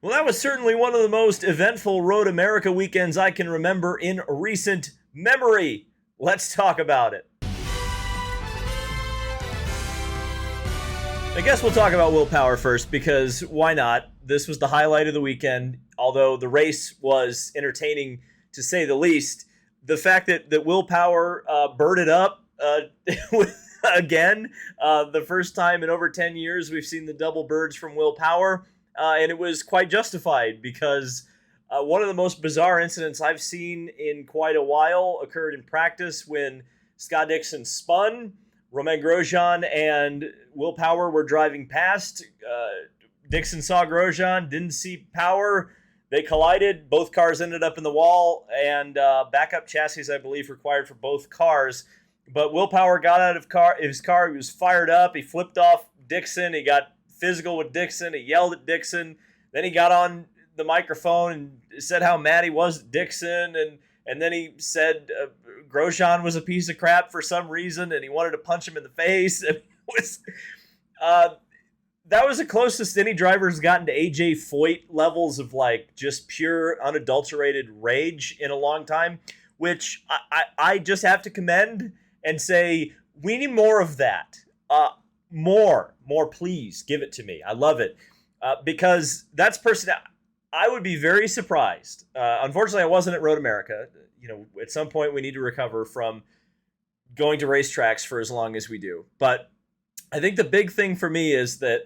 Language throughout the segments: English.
Well, that was certainly one of the most eventful Road America weekends I can remember in recent memory. Let's talk about it. I guess we'll talk about Will Power first, because why not? This was the highlight of the weekend. Although the race was entertaining to say the least, the fact that Will Power birded up again, the first time in over 10 years we've seen the double birds from Will Power, and it was quite justified, because one of the most bizarre incidents I've seen in quite a while occurred in practice when Scott Dixon spun. Romain Grosjean and Will Power were driving past. Dixon saw Grosjean, didn't see Power. They collided. Both cars ended up in the wall, and backup chassis, I believe, required for both cars. But Will Power got out of his car. He was fired up. He flipped off Dixon. He got physical with Dixon. He yelled at Dixon. Then he got on the microphone and said how mad he was at Dixon, and then he said Grosjean was a piece of crap for some reason, and he wanted to punch him in the face. It was, that was the closest any driver's gotten to AJ Foyt levels of like just pure unadulterated rage in a long time, which I just have to commend and say we need more of that. More, please give it to me. I love it, because that's person. I would be very surprised. Unfortunately, I wasn't at Road America. At some point we need to recover from going to racetracks for as long as we do. But I think the big thing for me is that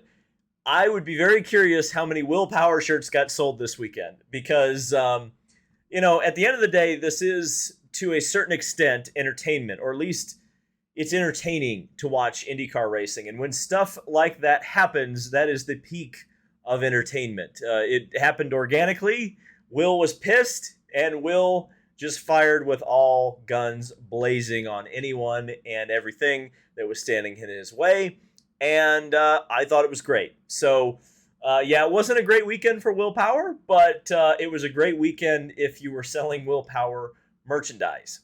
I would be very curious how many Will Power shirts got sold this weekend, because, at the end of the day, this is to a certain extent entertainment, or at least it's entertaining to watch IndyCar racing. And when stuff like that happens, that is the peak of entertainment. It happened organically. Will was pissed, and Will just fired with all guns blazing on anyone and everything that was standing in his way. And I thought it was great. So, it wasn't a great weekend for Will Power, but it was a great weekend if you were selling Will Power merchandise.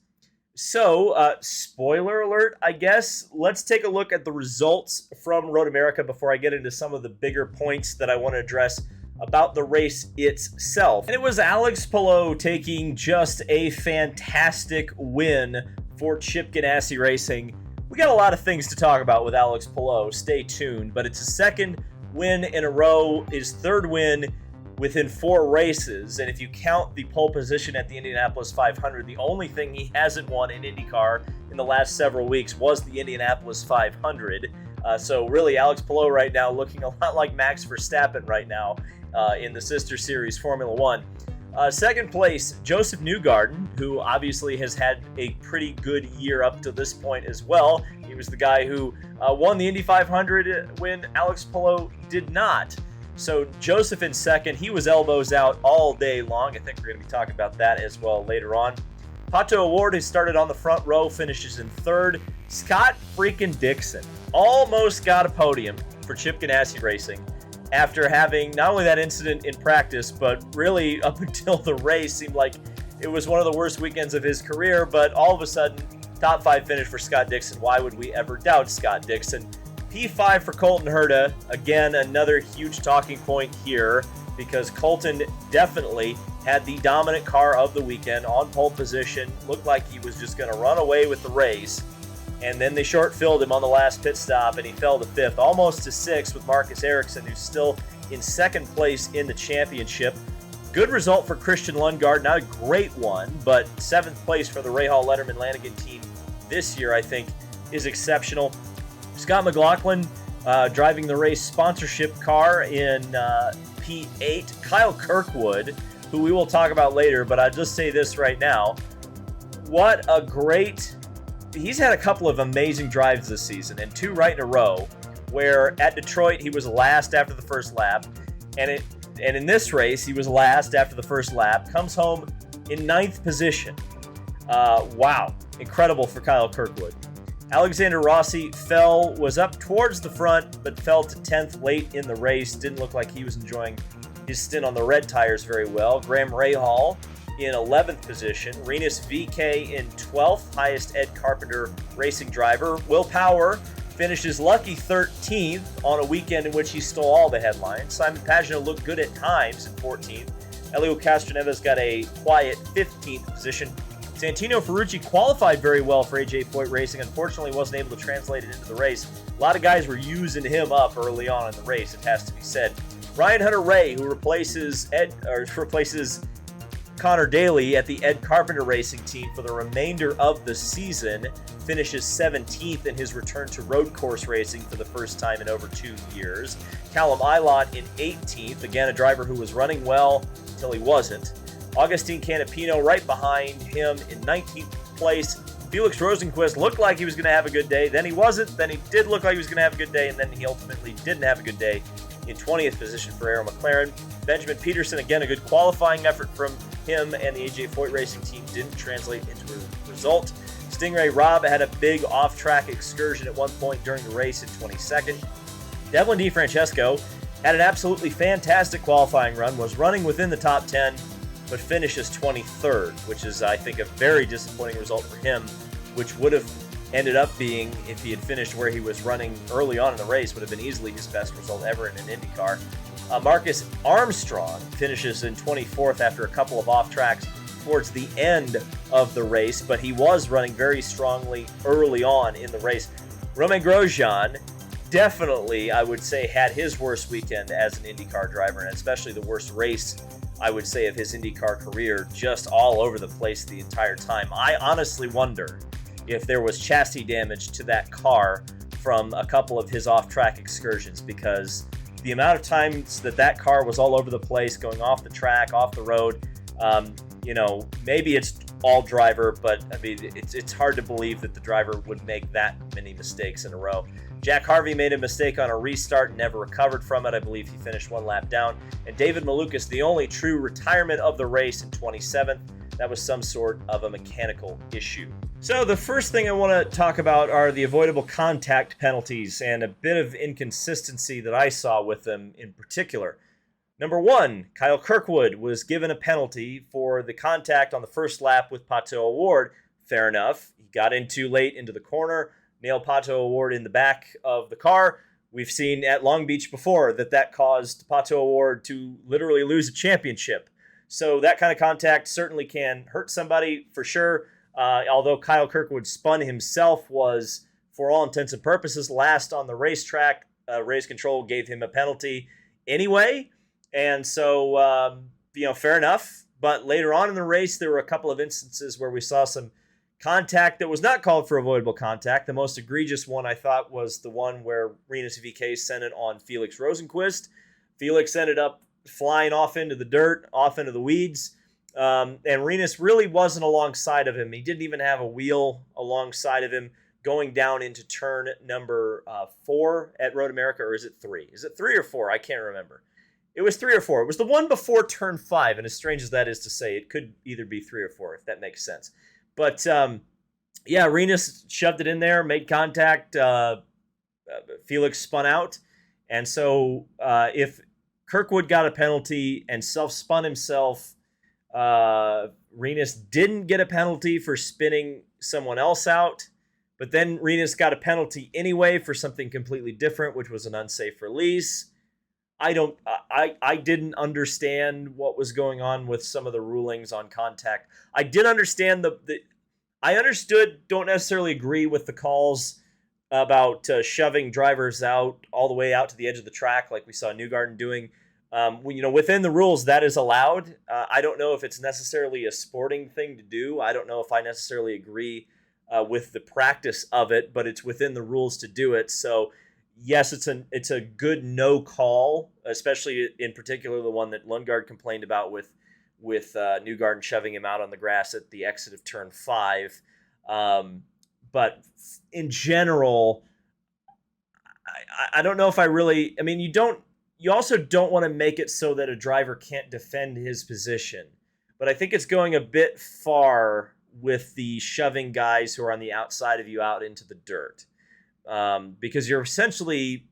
So, spoiler alert, I guess. Let's take a look at the results from Road America before I get into some of the bigger points that I want to address about the race itself. And it was Alex Palou taking just a fantastic win for Chip Ganassi Racing. We got a lot of things to talk about with Alex Palou. Stay tuned. But it's his second win in a row, his third win within 4 races. And if you count the pole position at the Indianapolis 500, the only thing he hasn't won in IndyCar in the last several weeks was the Indianapolis 500. So really, Alex Palou right now looking a lot like Max Verstappen right now in the sister series Formula One. Second place, Joseph Newgarden, who obviously has had a pretty good year up to this point as well. He was the guy who won the Indy 500 when Alex Palou did not. So Joseph in second. He was elbows out all day long. I think we're going to be talking about that as well later on. Pato O'Ward, who started on the front row, finishes in third. Scott freaking Dixon almost got a podium for Chip Ganassi Racing after having not only that incident in practice, but really up until the race seemed like it was one of the worst weekends of his career. But all of a sudden, top 5 finish for Scott Dixon. Why would we ever doubt Scott Dixon? P5 for Colton Herta. Again, another huge talking point here, because Colton definitely had the dominant car of the weekend on pole position. Looked like he was just going to run away with the race. And then they short-filled him on the last pit stop, and he fell to 5th, almost to 6th with Marcus Ericsson, who's still in 2nd place in the championship. Good result for Christian Lundgaard. Not a great one, but 7th place for the Rahal Letterman Lanigan team this year, I think, is exceptional. Scott McLaughlin driving the race sponsorship car in P8. Kyle Kirkwood, who we will talk about later, but I'll just say this right now. What a great... He's had a couple of amazing drives this season, and 2 right in a row, where at Detroit he was last after the first lap, and in this race he was last after the first lap, comes home in 9th position. Wow, incredible for Kyle Kirkwood. Alexander Rossi was up towards the front, but fell to 10th late in the race. Didn't look like he was enjoying his stint on the red tires very well. Graham Rahal in 11th position. Renus VK in 12th, highest Ed Carpenter racing driver. Will Power finishes lucky 13th on a weekend in which he stole all the headlines. Simon Pagenaud looked good at times in 14th. Elio Castroneves got a quiet 15th position. Santino Ferrucci qualified very well for AJ Foyt Racing. Unfortunately, wasn't able to translate it into the race. A lot of guys were using him up early on in the race, it has to be said. Ryan Hunter-Reay, who replaces Connor Daly at the Ed Carpenter Racing team for the remainder of the season, finishes 17th in his return to road course racing for the first time in over 2 years. Callum Ilott in 18th, again a driver who was running well until he wasn't. Augustine Canapino right behind him in 19th place. Felix Rosenqvist looked like he was going to have a good day, then he wasn't, then he did look like he was going to have a good day, and then he ultimately didn't have a good day in 20th position for Arrow McLaren. Benjamin Peterson, again a good qualifying effort from him and the AJ Foyt Racing team, didn't translate into a result. Stingray Robb had a big off-track excursion at one point during the race in 22nd. Devlin DeFrancesco had an absolutely fantastic qualifying run, was running within the top 10, but finishes 23rd, which is, I think, a very disappointing result for him, which would have ended up being, if he had finished where he was running early on in the race, would have been easily his best result ever in an IndyCar. Marcus Armstrong finishes in 24th after a couple of off-tracks towards the end of the race, but he was running very strongly early on in the race. Romain Grosjean definitely, I would say, had his worst weekend as an IndyCar driver, and especially the worst race, I would say, of his IndyCar career, just all over the place the entire time. I honestly wonder if there was chassis damage to that car from a couple of his off-track excursions, because the amount of times that car was all over the place, going off the track, off the road, maybe it's all driver, but I mean, it's hard to believe that the driver would make that many mistakes in a row. Jack Harvey made a mistake on a restart and never recovered from it. I believe he finished one lap down. And David Malukas, the only true retirement of the race, in 27th. That was some sort of a mechanical issue. So the first thing I want to talk about are the avoidable contact penalties and a bit of inconsistency that I saw with them in particular. Number one, Kyle Kirkwood was given a penalty for the contact on the first lap with Pato O'Ward. Fair enough. He got in too late into the corner, nailed Pato O'Ward in the back of the car. We've seen at Long Beach before that caused Pato O'Ward to literally lose a championship. So that kind of contact certainly can hurt somebody for sure. Although Kyle Kirkwood spun himself, was, for all intents and purposes, last on the racetrack. Race control gave him a penalty anyway. And so, fair enough. But later on in the race, there were a couple of instances where we saw some contact that was not called for avoidable contact. The most egregious one, I thought, was the one where Rinus VeeKay sent it on Felix Rosenqvist. Felix ended up flying off into the dirt, off into the weeds. And Rinus really wasn't alongside of him. He didn't even have a wheel alongside of him going down into turn number 4 at Road America, or is it 3? Is it 3 or 4? I can't remember. It was 3 or 4. It was the one before turn 5, and as strange as that is to say, it could either be 3 or 4, if that makes sense. But, Rinus shoved it in there, made contact. Felix spun out. And so if Kirkwood got a penalty and self-spun himself, Rinus didn't get a penalty for spinning someone else out. But then Rinus got a penalty anyway for something completely different, which was an unsafe release. I didn't understand what was going on with some of the rulings on contact. I did understand I understood, don't necessarily agree with the calls about shoving drivers out all the way out to the edge of the track, like we saw Newgarden doing. Within the rules, that is allowed. I don't know if it's necessarily a sporting thing to do. I don't know if I necessarily agree with the practice of it, but it's within the rules to do it. So yes, it's a good no call, especially in particular the one that Lundgaard complained about with Newgarden shoving him out on the grass at the exit of turn 5. But in general, I don't know if I really. I mean, you also don't want to make it so that a driver can't defend his position. But I think it's going a bit far with the shoving guys who are on the outside of you out into the dirt. Because you're essentially,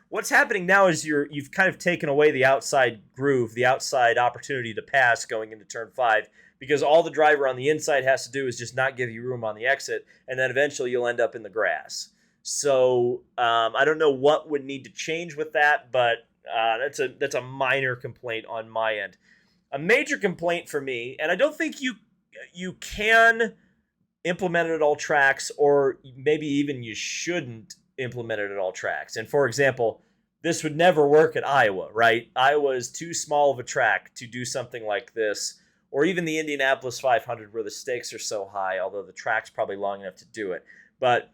what's happening now is you've kind of taken away the outside groove, the outside opportunity to pass going into turn 5, because all the driver on the inside has to do is just not give you room on the exit, and then eventually you'll end up in the grass. So I don't know what would need to change with that, but that's a minor complaint on my end. A major complaint for me, and I don't think you can implement it at all tracks, or maybe even you shouldn't implement it at all tracks. And for example, this would never work at Iowa, right? Iowa is too small of a track to do something like this, or even the Indianapolis 500 where the stakes are so high, although the track's probably long enough to do it. But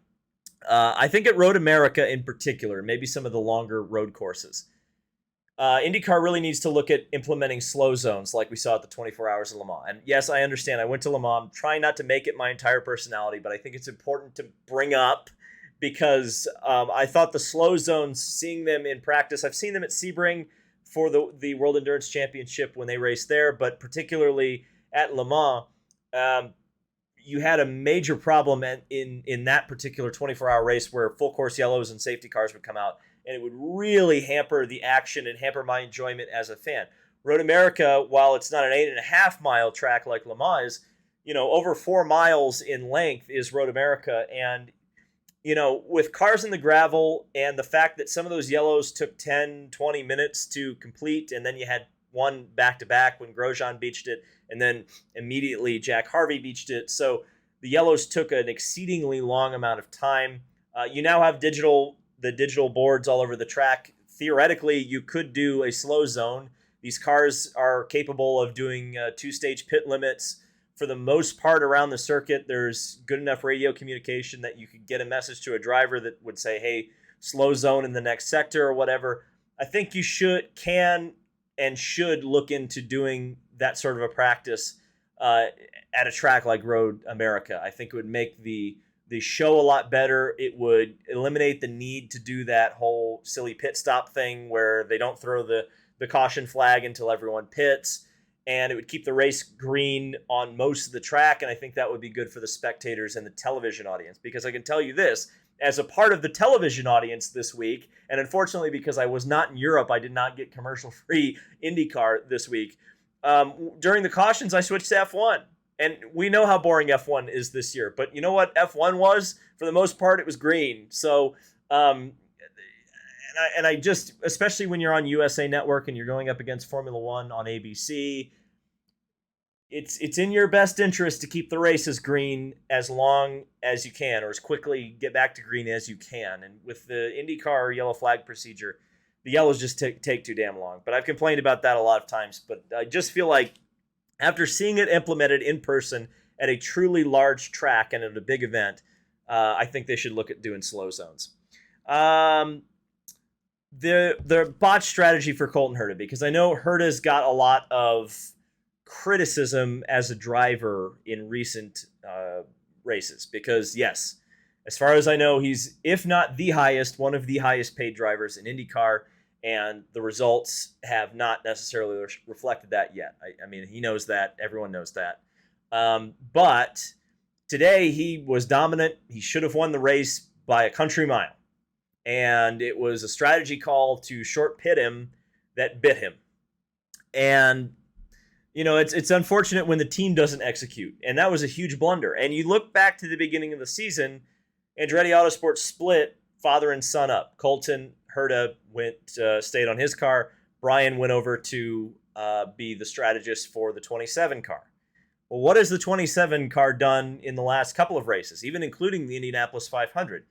I think at Road America in particular, maybe some of the longer road courses, IndyCar really needs to look at implementing slow zones like we saw at the 24 Hours of Le Mans. And yes, I understand. I went to Le Mans, trying not to make it my entire personality, but I think it's important to bring up because I thought the slow zones, seeing them in practice, I've seen them at Sebring for the World Endurance Championship when they raced there, but particularly at Le Mans, you had a major problem in that particular 24-hour race where full course yellows and safety cars would come out, and it would really hamper the action and hamper my enjoyment as a fan. Road America, while it's not an 8.5-mile track like Le Mans, over 4 miles in length is Road America. And, with cars in the gravel and the fact that some of those yellows took 10, 20 minutes to complete, and then you had one back-to-back when Grosjean beached it, and then immediately Jack Harvey beached it. So the yellows took an exceedingly long amount of time. You now have the digital boards all over the track. Theoretically, you could do a slow zone. These cars are capable of doing 2-stage pit limits. For the most part around the circuit, there's good enough radio communication that you could get a message to a driver that would say, hey, slow zone in the next sector or whatever. I think you can and should look into doing that sort of a practice at a track like Road America. I think it would make the show a lot better. It would eliminate the need to do that whole silly pit stop thing where they don't throw the caution flag until everyone pits, and it would keep the race green on most of the track, and I think that would be good for the spectators and the television audience, because I can tell you this, as a part of the television audience this week, and unfortunately because I was not in Europe, I did not get commercial-free IndyCar this week. During the cautions, I switched to F1. And we know how boring F1 is this year. But you know what F1 was? For the most part, it was green. So, and I just, especially when you're on USA Network and you're going up against Formula One on ABC, it's in your best interest to keep the races green as long as you can, or as quickly get back to green as you can. And with the IndyCar yellow flag procedure, the yellows just take too damn long. But I've complained about that a lot of times. But I just feel like after seeing it implemented in person at a truly large track and at a big event, I think they should look at doing slow zones. The botch strategy for Colton Herta, because I know Herta's got a lot of criticism as a driver in recent races. Because, yes, as far as I know, he's, if not the highest, one of the highest paid drivers in IndyCar. And the results have not necessarily reflected that yet. I mean, he knows that. Everyone knows that. But today he was dominant. He should have won the race by a country mile. And it was a strategy call to short pit him that bit him. And, it's unfortunate when the team doesn't execute. And that was a huge blunder. And you look back to the beginning of the season, Andretti Autosport split father and son up. Colton Herta stayed on his car. Brian went over to be the strategist for the 27 car. Well, what has the 27 car done in the last couple of races, even including the Indianapolis 500?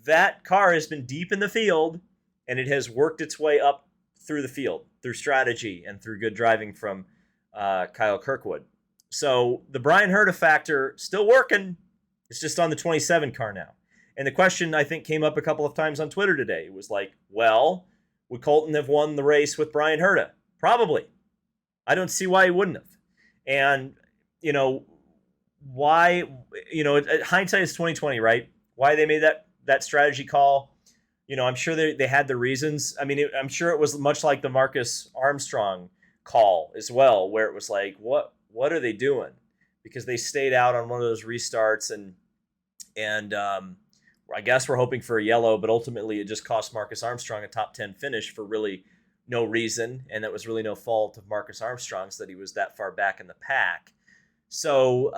That car has been deep in the field, and it has worked its way up through the field, through strategy and through good driving from Kyle Kirkwood. So the Brian Herta factor still working. It's just on the 27 car now. And the question, I think, came up a couple of times on Twitter today. It was like, well, would Colton have won the race with Brian Herta? Probably. I don't see why he wouldn't have. And, why, hindsight is 2020, right? Why they made that strategy call, I'm sure they had the reasons. I mean, I'm sure it was much like the Marcus Armstrong call as well, where it was like, what are they doing? Because they stayed out on one of those restarts and I guess we're hoping for a yellow, but ultimately it just cost Marcus Armstrong a top 10 finish for really no reason, and that was really no fault of Marcus Armstrong's that he was that far back in the pack. So,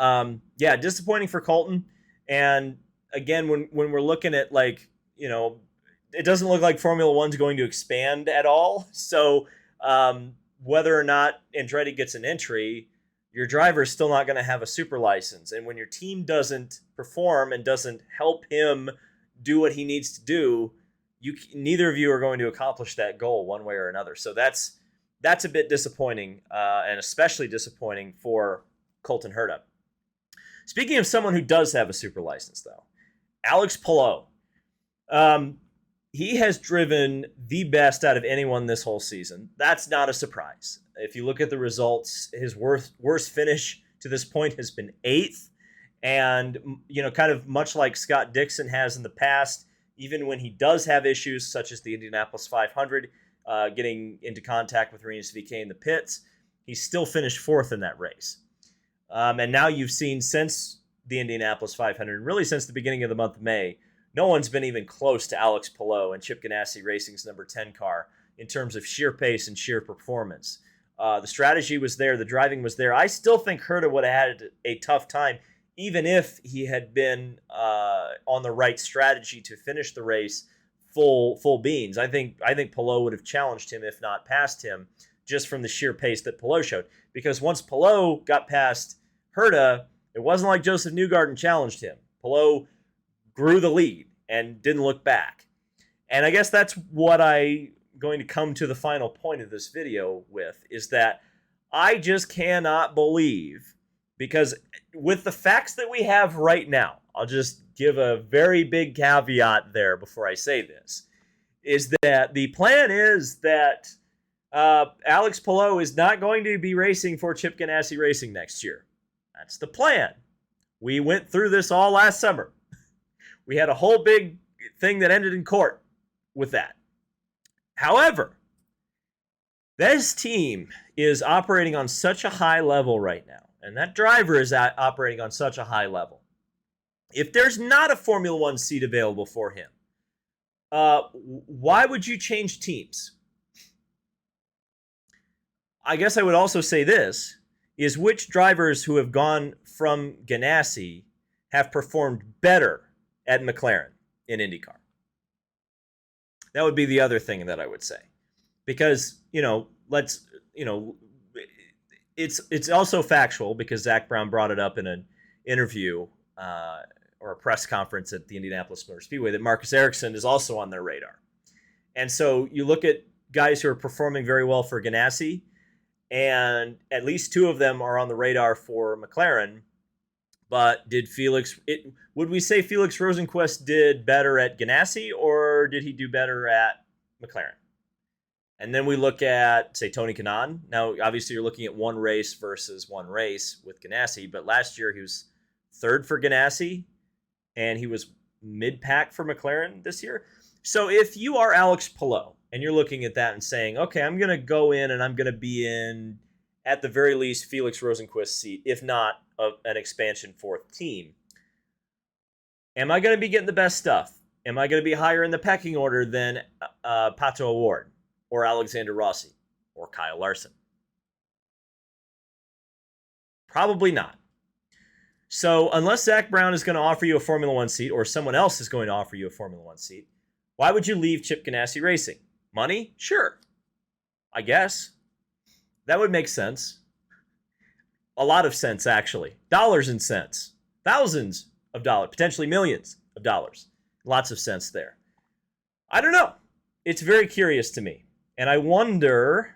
disappointing for Colton. And again, when we're looking at like it doesn't look like Formula One's going to expand at all. So whether or not Andretti gets an entry, your driver is still not going to have a super license. And when your team doesn't perform and doesn't help him do what he needs to do, neither of you are going to accomplish that goal one way or another. So that's a bit disappointing, and especially disappointing for Colton Herta. Speaking of someone who does have a super license, though, Alex Palou. He has driven the best out of anyone this whole season. That's not a surprise. If you look at the results, his worst finish to this point has been 8th. And, kind of much like Scott Dixon has in the past, even when he does have issues such as the Indianapolis 500, getting into contact with Rinus VeeKay in the pits, he still finished 4th in that race. And now you've seen since the Indianapolis 500, really since the beginning of the month of May, no one's been even close to Alex Palou and Chip Ganassi Racing's number 10 car in terms of sheer pace and sheer performance. The strategy was there. The driving was there. I still think Herta would have had a tough time, even if he had been on the right strategy to finish the race full beans. I think Palou would have challenged him, if not passed him, just from the sheer pace that Palou showed. Because once Palou got past Herta, it wasn't like Joseph Newgarden challenged him. Palou grew the lead and didn't look back. And I guess that's what I'm going to come to the final point of this video with, is that I just cannot believe, because with the facts that we have right now, I'll just give a very big caveat there before I say this, is that the plan is that Alex Palou is not going to be racing for Chip Ganassi Racing next year. That's the plan. We went through this all last summer. We had a whole big thing that ended in court with that. However, this team is operating on such a high level right now, and that driver is operating on such a high level. If there's not a Formula One seat available for him, why would you change teams? I guess I would also say this, is which drivers who have gone from Ganassi have performed better at McLaren in IndyCar? That would be the other thing that I would say. Because, it's also factual, because Zach Brown brought it up in an interview or a press conference at the Indianapolis Motor Speedway, that Marcus Ericsson is also on their radar. And so you look at guys who are performing very well for Ganassi, and at least 2 of them are on the radar for McLaren. But would we say Felix Rosenqvist did better at Ganassi, or did he do better at McLaren? And then we look at, say, Tony Kanaan. Now, obviously, you're looking at one race versus one race with Ganassi, but last year he was 3rd for Ganassi, and he was mid-pack for McLaren this year. So if you are Alex Palou, and you're looking at that and saying, okay, I'm going to go in and I'm going to be in, at the very least, Felix Rosenqvist's seat, if not an expansion 4th team. Am I going to be getting the best stuff? Am I going to be higher in the pecking order than Pato O'Ward or Alexander Rossi or Kyle Larson? Probably not. So unless Zach Brown is going to offer you a Formula One seat, or someone else is going to offer you a Formula One seat, why would you leave Chip Ganassi Racing? Money? Sure. I guess. That would make sense. A lot of sense, actually. Dollars and cents. Thousands of dollars. Potentially millions of dollars. Lots of sense there. I don't know. It's very curious to me. And I wonder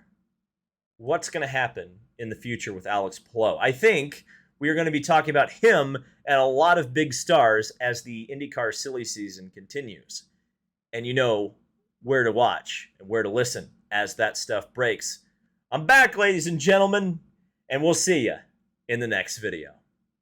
what's going to happen in the future with Alex Palou. I think we are going to be talking about him and a lot of big stars as the IndyCar silly season continues. And you know where to watch and where to listen as that stuff breaks. I'm back, ladies and gentlemen, and we'll see you in the next video.